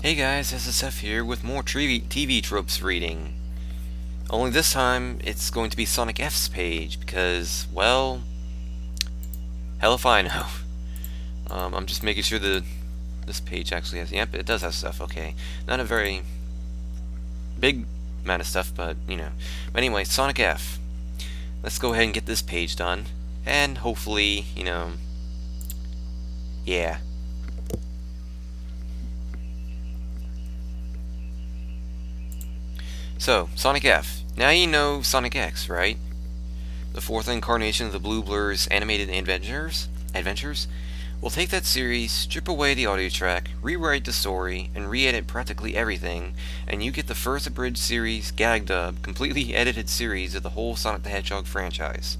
Hey guys, SSF here with more TV Tropes reading. Only this time, it's going to be Sonic F's page, because, well, hell if I know. I'm just making sure this page actually has, yep, it does have stuff, okay. Not a very big amount of stuff, but, you know. But anyway, Sonic F. Let's go ahead and get this page done, and hopefully, you know, yeah. So, Sonic F. Now you know Sonic X, right? The fourth incarnation of the Blue Blur's animated adventures? We'll take that series, strip away the audio track, rewrite the story, and re-edit practically everything, and you get the first abridged series, gag dub, completely edited series of the whole Sonic the Hedgehog franchise.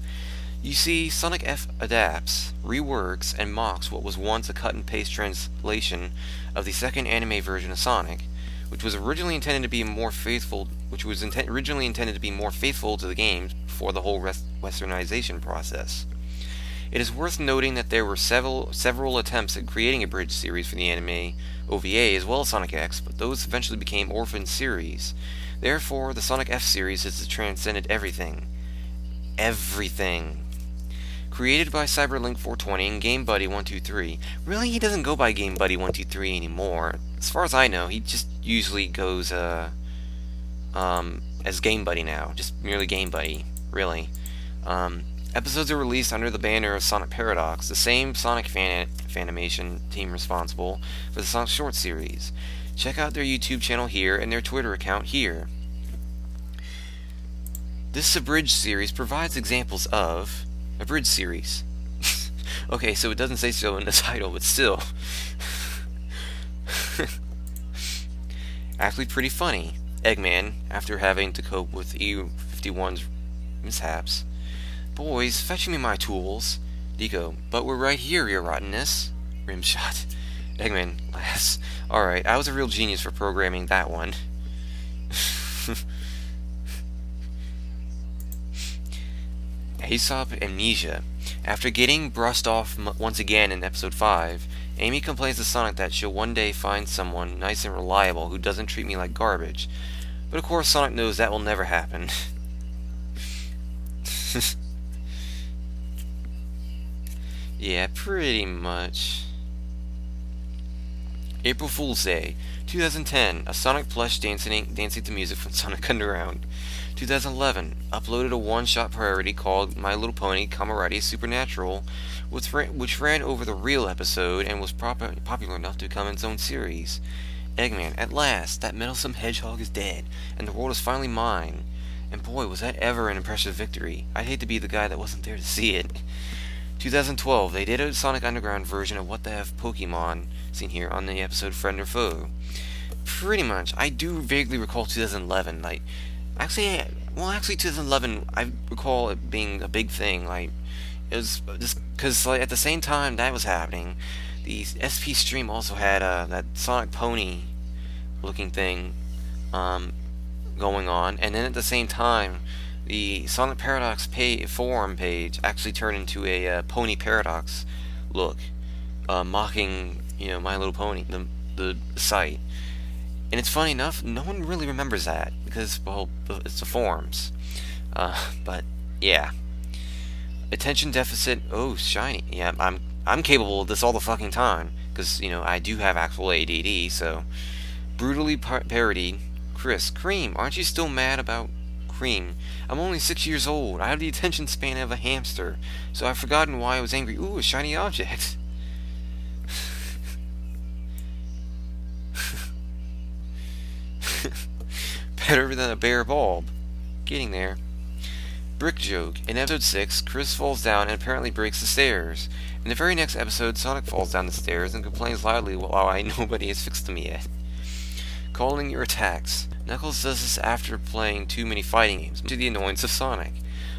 You see, Sonic F adapts, reworks, and mocks what was once a cut-and-paste translation of the second anime version of Sonic, which was originally intended to be more faithful to the games before the whole westernization process. It is worth noting that there were several attempts at creating a bridge series for the anime OVA as well as Sonic X, but those eventually became orphan series. Therefore, the Sonic F series has transcended everything. Everything. Created by Cyberlink420 and GameBuddy123. Really, he doesn't go by GameBuddy123 anymore. As far as I know, he just usually goes as GameBuddy now. Just merely GameBuddy, really. Episodes are released under the banner of Sonic Paradox, the same Sonic Fanimation team responsible for the Sonic Short series. Check out their YouTube channel here and their Twitter account here. This abridged series provides examples of abridged series. Okay, so it doesn't say so in the title, but still. Actually pretty funny. Eggman, after having to cope with EU51's mishaps. Boys, fetch me my tools. Deco, but we're right here, your rottenness. Rimshot. Eggman, lass. Alright, I was a real genius for programming that one. Aesop Amnesia. After getting brushed off once again in episode 5, Amy complains to Sonic that she'll one day find someone nice and reliable who doesn't treat me like garbage. But of course Sonic knows that will never happen. Yeah, pretty much. April Fool's Day, 2010, a Sonic plush dancing to music from Sonic Underground. 2011, uploaded a one-shot parody called My Little Pony Camerati Supernatural, which ran over the real episode and was popular enough to become its own series. Eggman, at last, that meddlesome hedgehog is dead, and the world is finally mine. And boy, was that ever an impressive victory. I'd hate to be the guy that wasn't there to see it. 2012, they did a Sonic Underground version of What the F Pokemon, seen here on the episode Friend or Foe. Pretty much. I do vaguely recall 2011, like, actually 2011, I recall it being a big thing, like, it was just, because, like, at the same time that was happening, the SP stream also had, that Sonic Pony looking thing, going on, and then at the same time, the Sonic Paradox forum page actually turned into a Pony Paradox look, mocking, you know, My Little Pony, the site. And it's funny enough, no one really remembers that because, well, it's the forums. But yeah, attention deficit. Oh, shiny. Yeah, I'm capable of this all the fucking time because, you know, I do have actual ADD. So brutally parodied. Chris, Cream, aren't you still mad about Cream? I'm only 6 years old. I have the attention span of a hamster, so I've forgotten why I was angry. Ooh, a shiny object. Better than a bare bulb. Getting there. Brick joke. In episode 6, Chris falls down and apparently breaks the stairs. In the very next episode, Sonic falls down the stairs and complains loudly while nobody has fixed him yet. Calling your attacks. Knuckles does this after playing too many fighting games, to the annoyance of Sonic.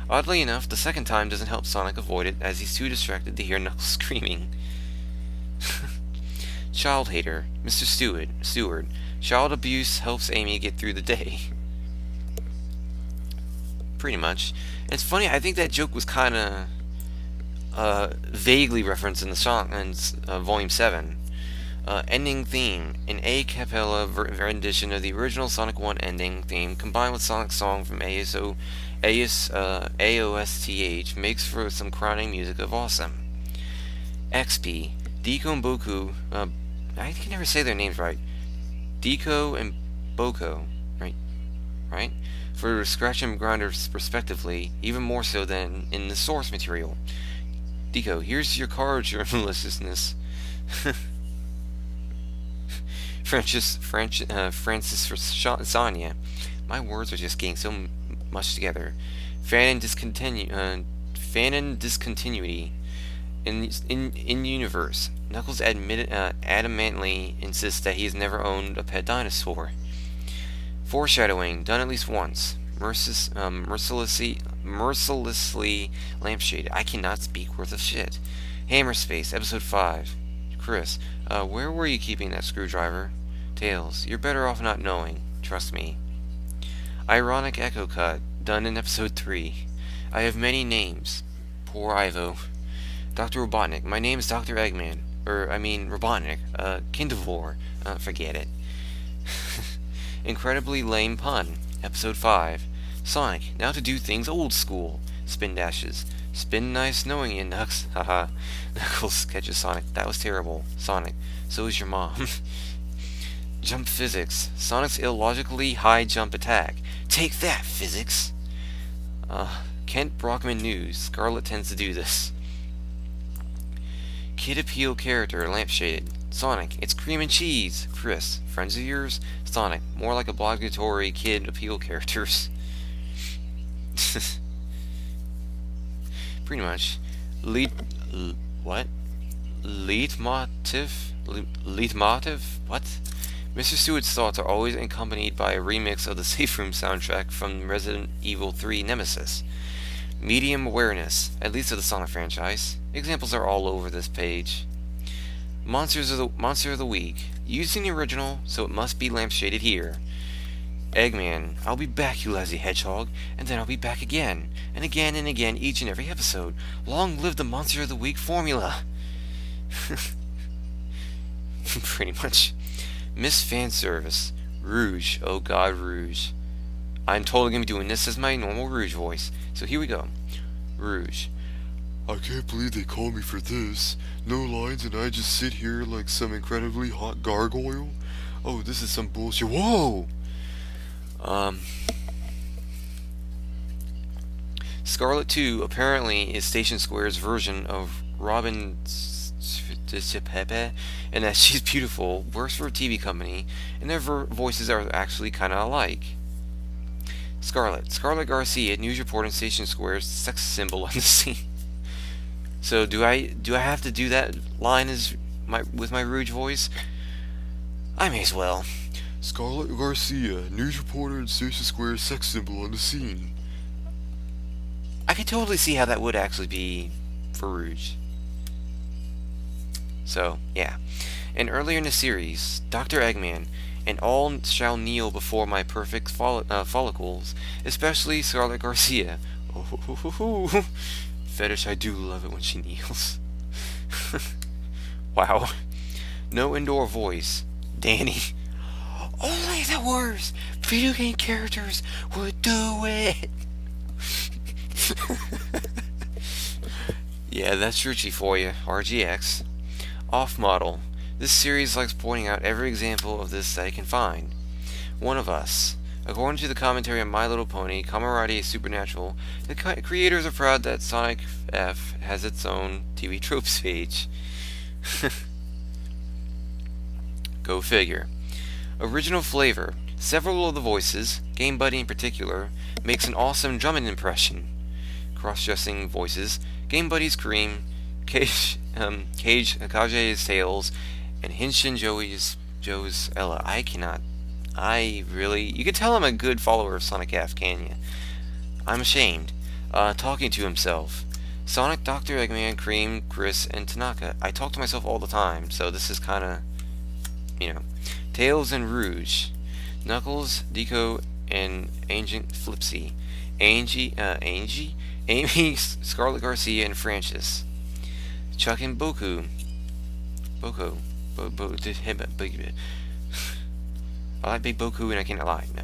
Oddly enough, the second time doesn't help Sonic avoid it, as he's too distracted to hear Knuckles screaming. Child hater. Mr. Stewart. Child abuse helps Amy get through the day. Pretty much. And it's funny, I think that joke was kinda vaguely referenced in the song in Volume 7. Ending theme, an a cappella rendition of the original Sonic 1 ending theme combined with Sonic's song from AOSTH makes for some crowning music of awesome. XP, Deco and Boku, I can never say their names right. Deco and Boko, right? For Scratch and Grinders respectively, even more so than in the source material. Deco, here's your card, your maliciousness. Francis Sonia. My words are just getting so much together. Fan and discontinuity. In universe, Knuckles adamantly insists that he has never owned a pet dinosaur. Foreshadowing, done at least once. Mercilessly lampshaded. I cannot speak worth of shit. Hammerspace, episode 5. Chris, where were you keeping that screwdriver? Tails, you're better off not knowing. Trust me. Ironic echo cut, done in episode 3. I have many names. Poor Ivo. Dr. Robotnik, my name is Dr. Eggman. Robotnik. Kindivore. Forget it. Incredibly lame pun. Episode 5. Sonic, now to do things old school. Spin dashes. Spin nice knowing you, Nux. Haha. Knuckles catches Sonic. That was terrible. Sonic, so is your mom. Jump physics. Sonic's illogically high jump attack. Take that, physics. Kent Brockman news. Scarlet tends to do this. Kid appeal character, lampshaded. Sonic, it's cream and cheese. Chris, friends of yours? Sonic, more like obligatory kid appeal characters. Pretty much. What? Leitmotiv? What? Mr. Stewart's thoughts are always accompanied by a remix of the Safe Room soundtrack from Resident Evil 3 Nemesis. Medium awareness, at least of the Sonic franchise. Examples are all over this page. Monster of the Week. Using the original, so it must be lampshaded here. Eggman, I'll be back, you lazy hedgehog, and then I'll be back again, and again and again each and every episode. Long live the Monster of the Week formula! Pretty much. Miss Fanservice. Rouge. Oh god, Rouge. I'm totally gonna be doing this as my normal Rouge voice. So here we go. Rouge. I can't believe they called me for this. No lines and I just sit here like some incredibly hot gargoyle? Oh, this is some bullshit. Whoa! Scarlet 2 apparently is Station Square's version of Robin Pepe, and that she's beautiful, works for a TV company, and their voices are actually kinda alike. Scarlet Garcia, news reporter in Station Square's sex symbol on the scene. So do I have to do that line with my Rouge voice? I may as well. Scarlet Garcia, news reporter in Station Square's sex symbol on the scene. I could totally see how that would actually be for Rouge. So, yeah. And earlier in the series, Dr. Eggman, and all shall kneel before my perfect follicles, especially Scarlet Garcia. Oh, fetish, I do love it when she kneels. Wow. No indoor voice. Danny. Only the worst video game characters would do it. Yeah, that's Ruchi for you. RGX. Off model. This series likes pointing out every example of this that it can find. One of Us. According to the commentary on My Little Pony, Camerati is supernatural. The creators are proud that Sonic F has its own TV Tropes page. Go figure. Original flavor. Several of the voices, Game Buddy in particular, makes an awesome drumming impression. Cross-dressing voices, Game Buddy's Cream, Kage's Tails, and Hinshin Joe's Ella. You can tell I'm a good follower of Sonic F, can you? I'm ashamed. Talking to himself. Sonic, Dr. Eggman, Cream, Chris, and Tanaka. I talk to myself all the time, so this is kinda, Tails and Rouge. Knuckles, Deco, and Ancient Flipsy. Amy, Scarlet Garcia, and Francis. Chuck and Boko. I like Big Boku and I can't lie. No.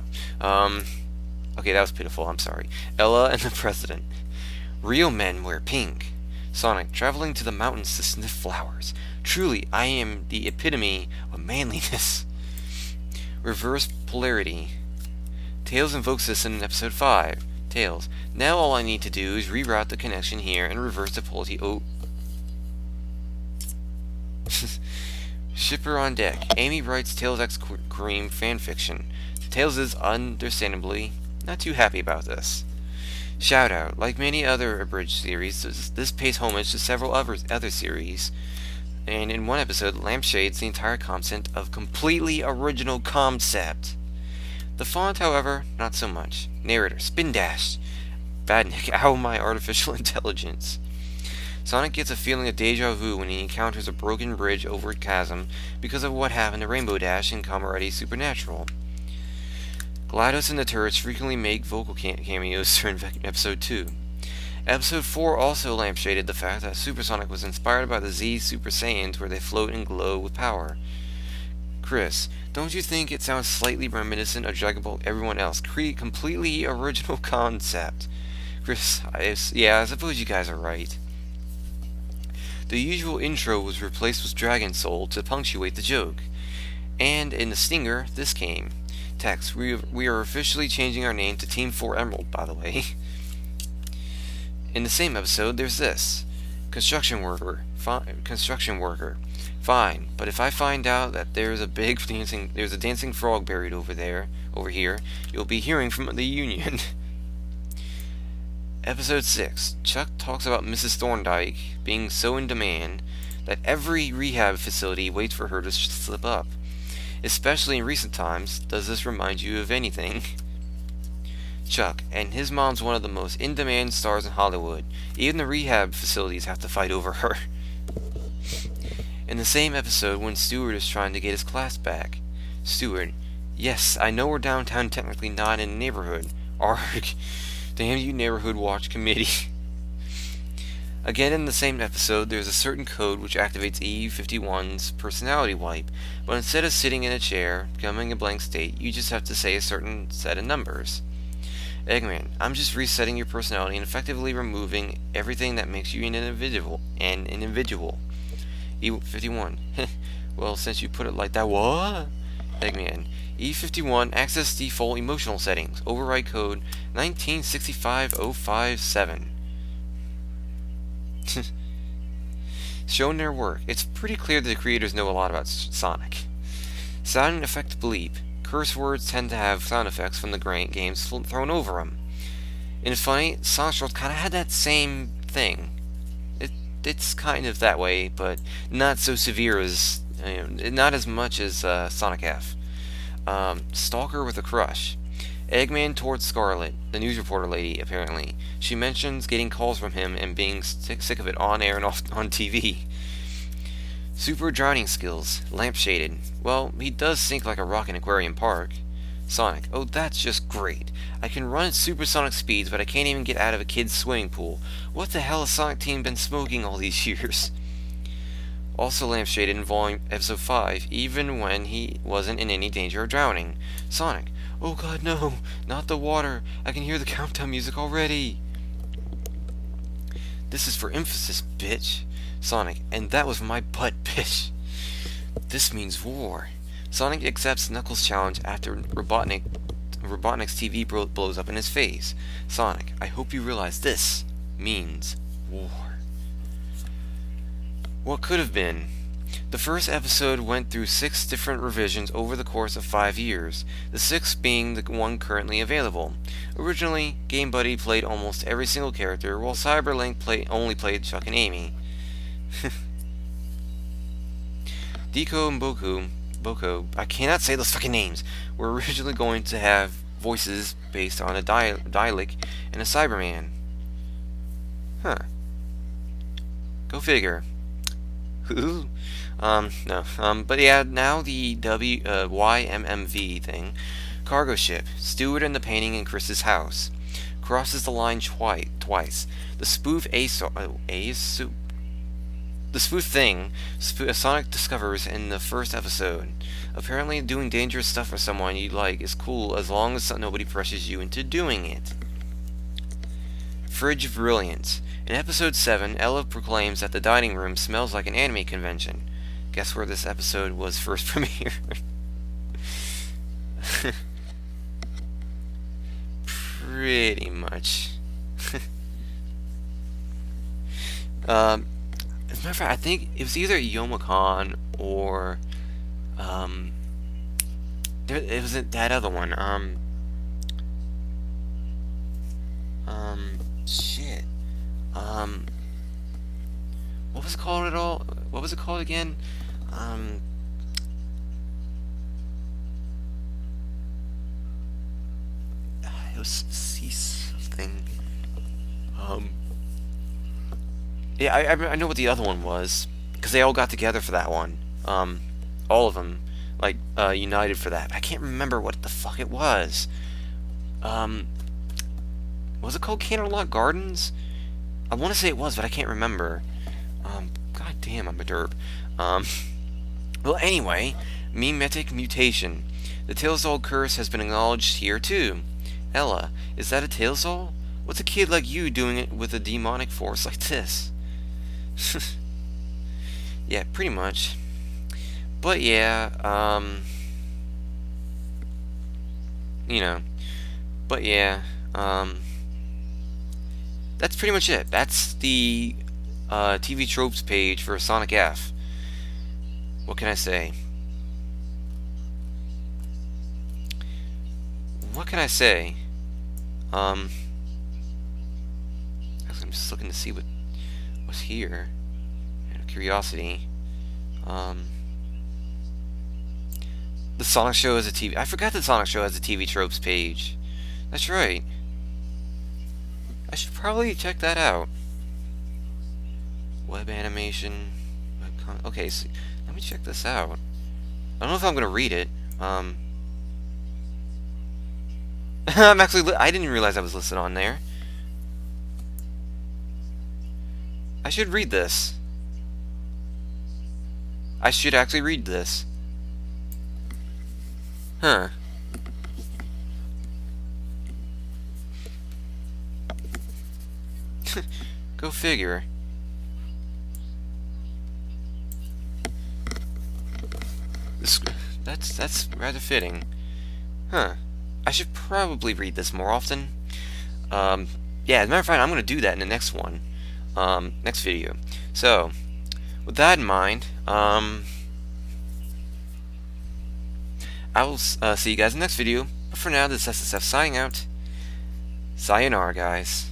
Okay, that was pitiful. I'm sorry. Ella and the President. Real men wear pink. Sonic, traveling to the mountains to sniff flowers. Truly, I am the epitome of manliness. Reverse polarity. Tails invokes this in episode 5. Tails. Now all I need to do is reroute the connection here and reverse the polarity. Oh. Shipper on deck. Amy writes Tails X Cream fanfiction. Tails is understandably not too happy about this. Shout out. Like many other abridged series, this pays homage to several other series. And in one episode, lampshades the entire content of completely original concept. The font, however, not so much. Narrator, spin dash. Badnik, ow my artificial intelligence. Sonic gets a feeling of deja vu when he encounters a broken bridge over a chasm because of what happened to Rainbow Dash in Kamen Supernatural. GLaDOS and the Turrets frequently make vocal cameos during Episode 2. Episode 4 also lampshaded the fact that Supersonic was inspired by the Z Super Saiyans where they float and glow with power. Chris, don't you think it sounds slightly reminiscent of Dragon Ball Everyone Else? Completely original concept. Chris, yeah, I suppose you guys are right. The usual intro was replaced with Dragon Soul to punctuate the joke. And in the stinger, this came. Text, we are officially changing our name to Team 4 Emerald, by the way. In the same episode, there's this. Construction worker. Fine, but if I find out that there's a dancing frog buried over here, you'll be hearing from the Union. Episode 6. Chuck talks about Mrs. Thorndike being so in demand that every rehab facility waits for her to slip up. Especially in recent times, does this remind you of anything? Chuck, and his mom's one of the most in-demand stars in Hollywood. Even the rehab facilities have to fight over her. In the same episode when Stewart is trying to get his class back. Stewart, yes, I know we're downtown, technically not in a neighborhood. Arg. Damn you, Neighborhood Watch Committee. Again in the same episode, there's a certain code which activates E51's personality wipe, but instead of sitting in a chair, becoming a blank state, you just have to say a certain set of numbers. Eggman, I'm just resetting your personality and effectively removing everything that makes you an individual. E51. Well, since you put it like that, what? Eggman, E51, access default emotional settings, override code 1965057. Shown their work, it's pretty clear that the creators know a lot about Sonic. Sound effect bleep. Curse words tend to have sound effects from the games thrown over them. And it's funny, Sonic World kind of had that same thing. It's kind of that way, but not so severe as, not as much as Sonic F. Stalker with a crush. Eggman towards Scarlet, the news reporter lady, apparently. She mentions getting calls from him and being sick of it on air and off on TV. Super drowning skills. Lampshaded. Well, he does sink like a rock in Aquarium Park. Sonic. Oh, that's just great. I can run at supersonic speeds, but I can't even get out of a kid's swimming pool. What the hell has Sonic Team been smoking all these years? Also lampshaded in episode 5, even when he wasn't in any danger of drowning. Sonic. Oh god, no, not the water. I can hear the countdown music already. This is for emphasis, bitch. Sonic, and that was my butt, bitch. This means war. Sonic accepts Knuckles' challenge after Robotnik's TV blows up in his face. Sonic, I hope you realize this means war. What could have been? The first episode went through 6 different revisions over the course of 5 years, the 6th being the one currently available. Originally, Game Buddy played almost every single character, while Cyberlink only played Chuck and Amy. Deco and Boko, I cannot say those fucking names, were originally going to have voices based on a Dalek and a Cyberman. Huh. Go figure. Who? No. But yeah, now the YMMV thing. Cargo ship. Stewart and the painting in Chris's house. Crosses the line twice. The spoof the spoof thing Sonic discovers in the first episode. Apparently, doing dangerous stuff for someone you like is cool as long as nobody pressures you into doing it. Fridge of Brilliance. In episode 7, Ella proclaims that the dining room smells like an anime convention. Guess where this episode was first premiered? Pretty much. As a matter of fact, I think it was either Youmacon or it was that other one. Shit. What was it called at all? What was it called again? It was C something. Yeah, I know what the other one was because they all got together for that one. All of them, like united for that. I can't remember what the fuck it was. Was it called Canterlot Gardens? I want to say it was, but I can't remember. God damn, I'm a derp. Well, anyway, Mimetic Mutation. The Tailsol curse has been acknowledged here too. Ella, is that a Tailsol? What's a kid like you doing it with a demonic force like this? Yeah, pretty much. But yeah, you know. But yeah, that's pretty much it. That's the TV Tropes page for Sonic F. What can I say? What can I say? I'm just looking to see what's here. Out of curiosity. The Sonic Show has a TV. I forgot the Sonic Show has a TV Tropes page. That's right. I should probably check that out. Web animation. Okay, so let me check this out. I don't know if I'm gonna read it. I'm actually. I didn't realize I was listed on there. I should read this. I should actually read this. Huh. Go figure. That's rather fitting. Huh. I should probably read this more often. Yeah, as a matter of fact, I'm going to do that in the next one. Next video. So, with that in mind, I will see you guys in the next video. But for now, this is SSF signing out. Sayonara, guys.